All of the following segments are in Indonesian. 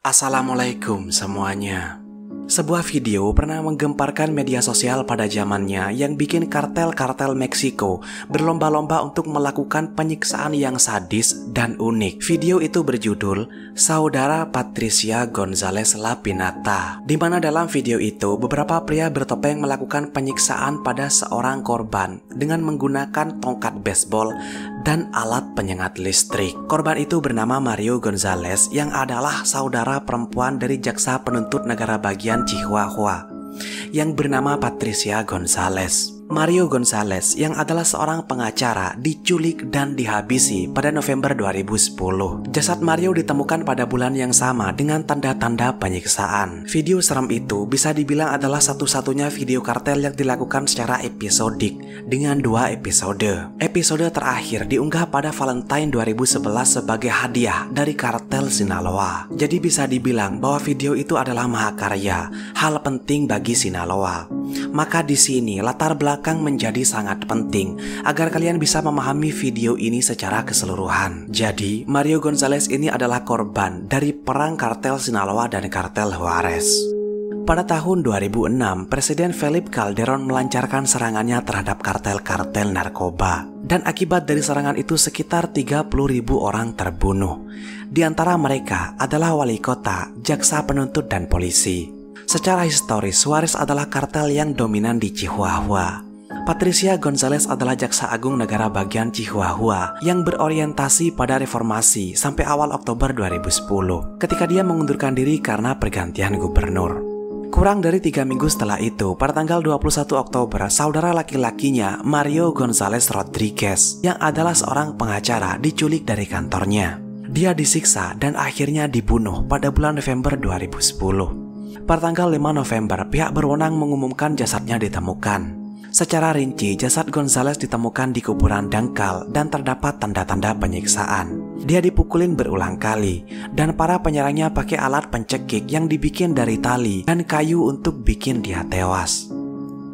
Assalamualaikum semuanya. Sebuah video pernah menggemparkan media sosial pada zamannya yang bikin kartel-kartel Meksiko berlomba-lomba untuk melakukan penyiksaan yang sadis dan unik. Video itu berjudul Saudara Patricia González La Pinata, di mana dalam video itu beberapa pria bertopeng melakukan penyiksaan pada seorang korban dengan menggunakan tongkat baseball dan alat penyengat listrik. Korban itu bernama Mario González yang adalah saudara perempuan dari jaksa penuntut negara bagian Chihuahua yang bernama Patricia González. Mario González yang adalah seorang pengacara diculik dan dihabisi pada November 2010. Jasad Mario ditemukan pada bulan yang sama dengan tanda-tanda penyiksaan. Video seram itu bisa dibilang adalah satu-satunya video kartel yang dilakukan secara episodik dengan 2 episode. Episode terakhir diunggah pada Valentine 2011 sebagai hadiah dari kartel Sinaloa. Jadi bisa dibilang bahwa video itu adalah mahakarya, hal penting bagi Sinaloa. Maka di sini latar belakang menjadi sangat penting agar kalian bisa memahami video ini secara keseluruhan. Jadi, Mario González ini adalah korban dari perang kartel Sinaloa dan kartel Juárez. Pada tahun 2006, Presiden Felipe Calderón melancarkan serangannya terhadap kartel-kartel narkoba. Dan akibat dari serangan itu sekitar 30.000 orang terbunuh. Di antara mereka adalah wali kota, jaksa penuntut, dan polisi. Secara historis, Juárez adalah kartel yang dominan di Chihuahua. Patricia González adalah jaksa agung negara bagian Chihuahua yang berorientasi pada reformasi sampai awal Oktober 2010 ketika dia mengundurkan diri karena pergantian gubernur. Kurang dari 3 minggu setelah itu, pada tanggal 21 Oktober, saudara laki-lakinya Mario González Rodríguez yang adalah seorang pengacara diculik dari kantornya. Dia disiksa dan akhirnya dibunuh pada bulan November 2010. Pada tanggal 5 November, pihak berwenang mengumumkan jasadnya ditemukan. Secara rinci, jasad González ditemukan di kuburan dangkal dan terdapat tanda-tanda penyiksaan. Dia dipukulin berulang kali, dan para penyerangnya pakai alat pencekik yang dibikin dari tali dan kayu untuk bikin dia tewas.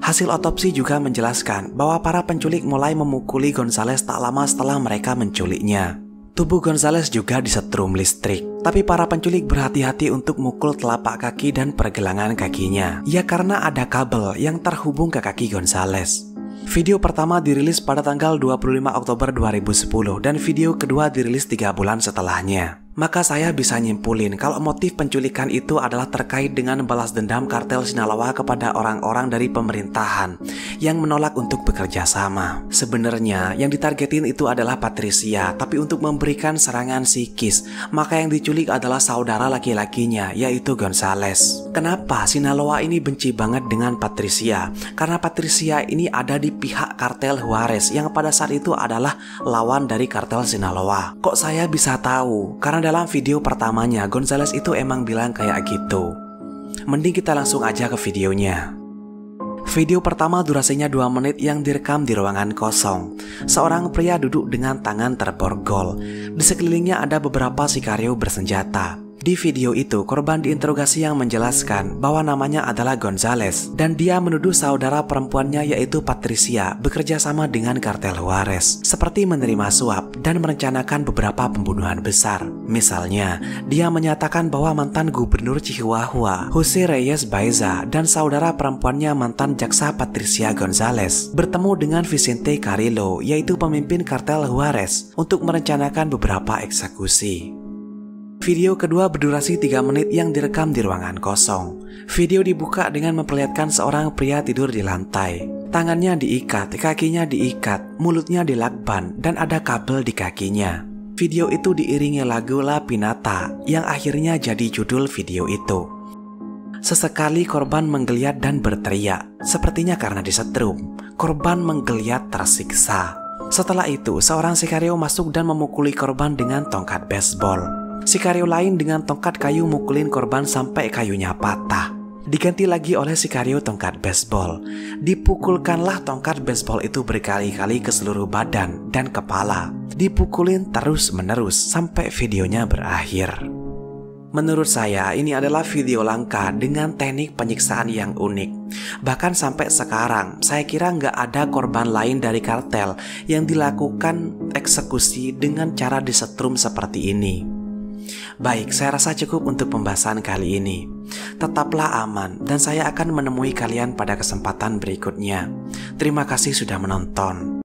Hasil otopsi juga menjelaskan bahwa para penculik mulai memukuli González tak lama setelah mereka menculiknya. Tubuh González juga disetrum listrik, tapi para penculik berhati-hati untuk mukul telapak kaki dan pergelangan kakinya. Ya karena ada kabel yang terhubung ke kaki González. Video pertama dirilis pada tanggal 25 Oktober 2010 dan video kedua dirilis 3 bulan setelahnya. Maka saya bisa nyimpulin kalau motif penculikan itu adalah terkait dengan balas dendam kartel Sinaloa kepada orang-orang dari pemerintahan yang menolak untuk bekerja sama. Sebenarnya yang ditargetin itu adalah Patricia, tapi untuk memberikan serangan psikis, maka yang diculik adalah saudara laki-lakinya, yaitu González. Kenapa Sinaloa ini benci banget dengan Patricia? Karena Patricia ini ada di pihak kartel Juárez yang pada saat itu adalah lawan dari kartel Sinaloa. Kok saya bisa tahu? Karena dalam video pertamanya González itu emang bilang kayak gitu. Mending kita langsung aja ke videonya. Video pertama durasinya 2 menit yang direkam di ruangan kosong. Seorang pria duduk dengan tangan terborgol. Di sekelilingnya ada beberapa sikario bersenjata. Di video itu, korban diinterogasi yang menjelaskan bahwa namanya adalah González dan dia menuduh saudara perempuannya yaitu Patricia bekerja sama dengan kartel Juárez, seperti menerima suap dan merencanakan beberapa pembunuhan besar. Misalnya, dia menyatakan bahwa mantan gubernur Chihuahua, José Reyes Baeza, dan saudara perempuannya mantan jaksa Patricia González bertemu dengan Vicente Carrillo, yaitu pemimpin kartel Juárez, untuk merencanakan beberapa eksekusi. Video kedua berdurasi 3 menit yang direkam di ruangan kosong. Video dibuka dengan memperlihatkan seorang pria tidur di lantai. Tangannya diikat, kakinya diikat, mulutnya dilakban, dan ada kabel di kakinya. Video itu diiringi lagu La Pinata yang akhirnya jadi judul video itu. Sesekali korban menggeliat dan berteriak, sepertinya karena disetrum. Korban menggeliat tersiksa. Setelah itu, seorang sikario masuk dan memukuli korban dengan tongkat baseball. Sikario lain dengan tongkat kayu mukulin korban sampai kayunya patah. Diganti lagi oleh sikario tongkat baseball. Dipukulkanlah tongkat baseball itu berkali-kali ke seluruh badan dan kepala. Dipukulin terus-menerus sampai videonya berakhir. Menurut saya, ini adalah video langka dengan teknik penyiksaan yang unik. Bahkan sampai sekarang, saya kira nggak ada korban lain dari kartel yang dilakukan eksekusi dengan cara disetrum seperti ini. Baik, saya rasa cukup untuk pembahasan kali ini. Tetaplah aman, dan saya akan menemui kalian pada kesempatan berikutnya. Terima kasih sudah menonton.